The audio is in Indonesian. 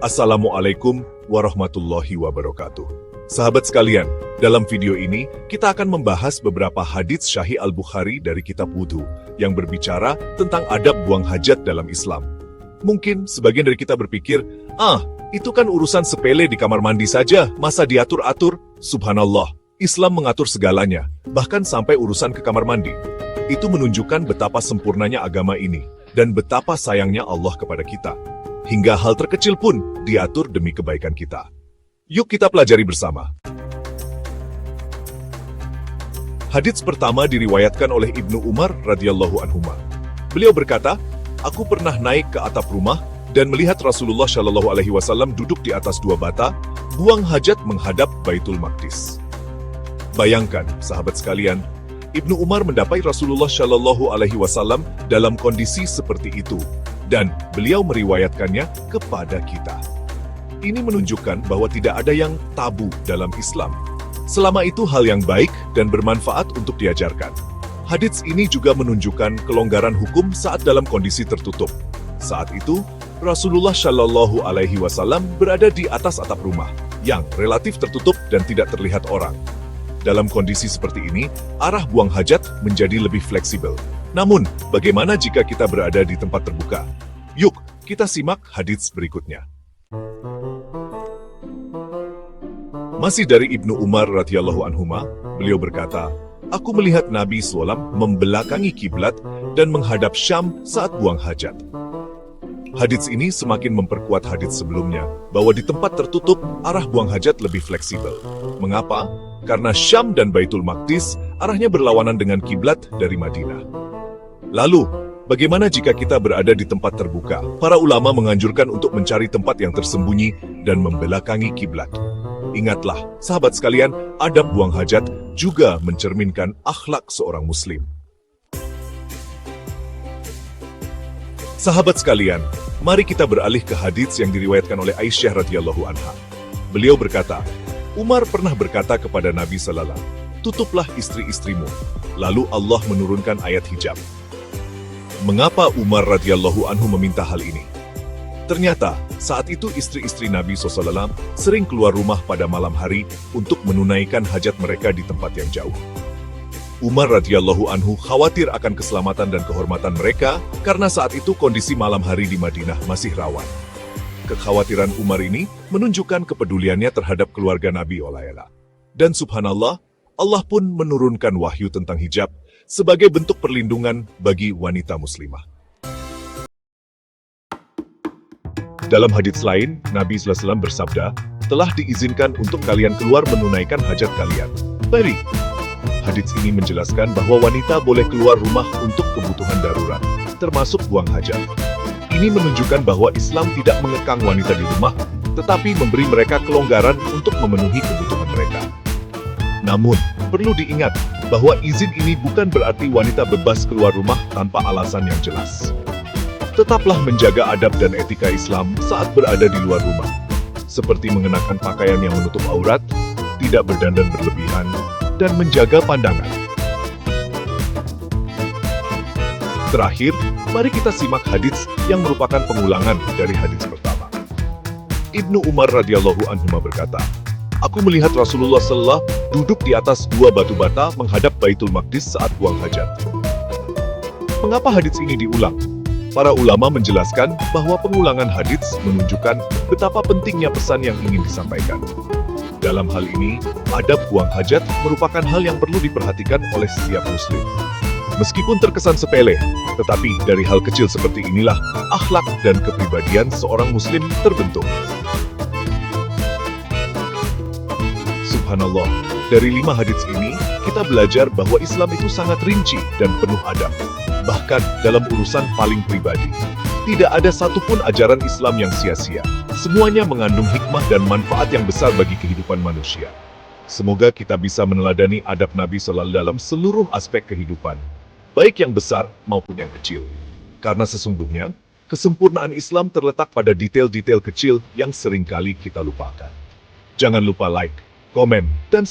Assalamualaikum warahmatullahi wabarakatuh. Sahabat sekalian, dalam video ini kita akan membahas beberapa hadits Sahih Al-Bukhari dari kitab wudhu yang berbicara tentang adab buang hajat dalam Islam. Mungkin sebagian dari kita berpikir, itu kan urusan sepele di kamar mandi saja, masa diatur-atur? Subhanallah, Islam mengatur segalanya, bahkan sampai urusan ke kamar mandi. Itu menunjukkan betapa sempurnanya agama ini, dan betapa sayangnya Allah kepada kita. Hingga hal terkecil pun diatur demi kebaikan kita. Yuk kita pelajari bersama. Hadits pertama diriwayatkan oleh Ibnu Umar radhiyallahu anhuma. Beliau berkata, "Aku pernah naik ke atap rumah dan melihat Rasulullah Shallallahu Alaihi Wasallam duduk di atas dua bata, buang hajat menghadap Baitul Maqdis." Bayangkan, sahabat sekalian, Ibnu Umar mendapai Rasulullah Shallallahu Alaihi Wasallam dalam kondisi seperti itu, dan beliau meriwayatkannya kepada kita. Ini menunjukkan bahwa tidak ada yang tabu dalam Islam. Selama itu hal yang baik dan bermanfaat untuk diajarkan. Hadits ini juga menunjukkan kelonggaran hukum saat dalam kondisi tertutup. Saat itu, Rasulullah Shallallahu Alaihi Wasallam berada di atas atap rumah yang relatif tertutup dan tidak terlihat orang. Dalam kondisi seperti ini, arah buang hajat menjadi lebih fleksibel. Namun, bagaimana jika kita berada di tempat terbuka? Yuk, kita simak hadits berikutnya. Masih dari Ibnu Umar radhiyallahu anhuma, beliau berkata, "Aku melihat Nabi SAW membelakangi kiblat dan menghadap Syam saat buang hajat." Hadits ini semakin memperkuat hadits sebelumnya, bahwa di tempat tertutup, arah buang hajat lebih fleksibel. Mengapa? Karena Syam dan Baitul Maqdis arahnya berlawanan dengan kiblat dari Madinah. Lalu, bagaimana jika kita berada di tempat terbuka? Para ulama menganjurkan untuk mencari tempat yang tersembunyi dan membelakangi kiblat. Ingatlah, sahabat sekalian, adab buang hajat juga mencerminkan akhlak seorang muslim. Sahabat sekalian, mari kita beralih ke hadits yang diriwayatkan oleh Aisyah radhiyallahu anha. Beliau berkata, Umar pernah berkata kepada Nabi sallallahu, "Tutuplah istri-istrimu." Lalu Allah menurunkan ayat hijab. Mengapa Umar radhiyallahu anhu meminta hal ini? Ternyata, saat itu istri-istri Nabi SAW sering keluar rumah pada malam hari untuk menunaikan hajat mereka di tempat yang jauh. Umar radhiyallahu anhu khawatir akan keselamatan dan kehormatan mereka karena saat itu kondisi malam hari di Madinah masih rawan. Kekhawatiran Umar ini menunjukkan kepeduliannya terhadap keluarga Nabi Olayala. Dan subhanallah, Allah pun menurunkan wahyu tentang hijab sebagai bentuk perlindungan bagi wanita muslimah. Dalam hadits lain, Nabi SAW bersabda, "Telah diizinkan untuk kalian keluar menunaikan hajat kalian." Mari. Hadits ini menjelaskan bahwa wanita boleh keluar rumah untuk kebutuhan darurat, termasuk buang hajat. Ini menunjukkan bahwa Islam tidak mengekang wanita di rumah, tetapi memberi mereka kelonggaran untuk memenuhi kebutuhan mereka. Namun, perlu diingat bahwa izin ini bukan berarti wanita bebas keluar rumah tanpa alasan yang jelas. Tetaplah menjaga adab dan etika Islam saat berada di luar rumah, seperti mengenakan pakaian yang menutup aurat, tidak berdandan berlebihan, dan menjaga pandangan. Terakhir, mari kita simak hadits yang merupakan pengulangan dari hadits pertama. Ibnu Umar radhiyallahu anhu berkata, "Aku melihat Rasulullah SAW duduk di atas dua batu bata menghadap Baitul Maqdis saat buang hajat." Mengapa hadits ini diulang? Para ulama menjelaskan bahwa pengulangan hadits menunjukkan betapa pentingnya pesan yang ingin disampaikan. Dalam hal ini, adab buang hajat merupakan hal yang perlu diperhatikan oleh setiap muslim. Meskipun terkesan sepele, tetapi dari hal kecil seperti inilah akhlak dan kepribadian seorang muslim terbentuk. Subhanallah, dari 5 hadits ini, kita belajar bahwa Islam itu sangat rinci dan penuh adab. Bahkan dalam urusan paling pribadi, tidak ada satupun ajaran Islam yang sia-sia. Semuanya mengandung hikmah dan manfaat yang besar bagi kehidupan manusia. Semoga kita bisa meneladani adab Nabi SAW dalam seluruh aspek kehidupan, baik yang besar maupun yang kecil. Karena sesungguhnya, kesempurnaan Islam terletak pada detail-detail kecil yang seringkali kita lupakan. Jangan lupa like, komen, dan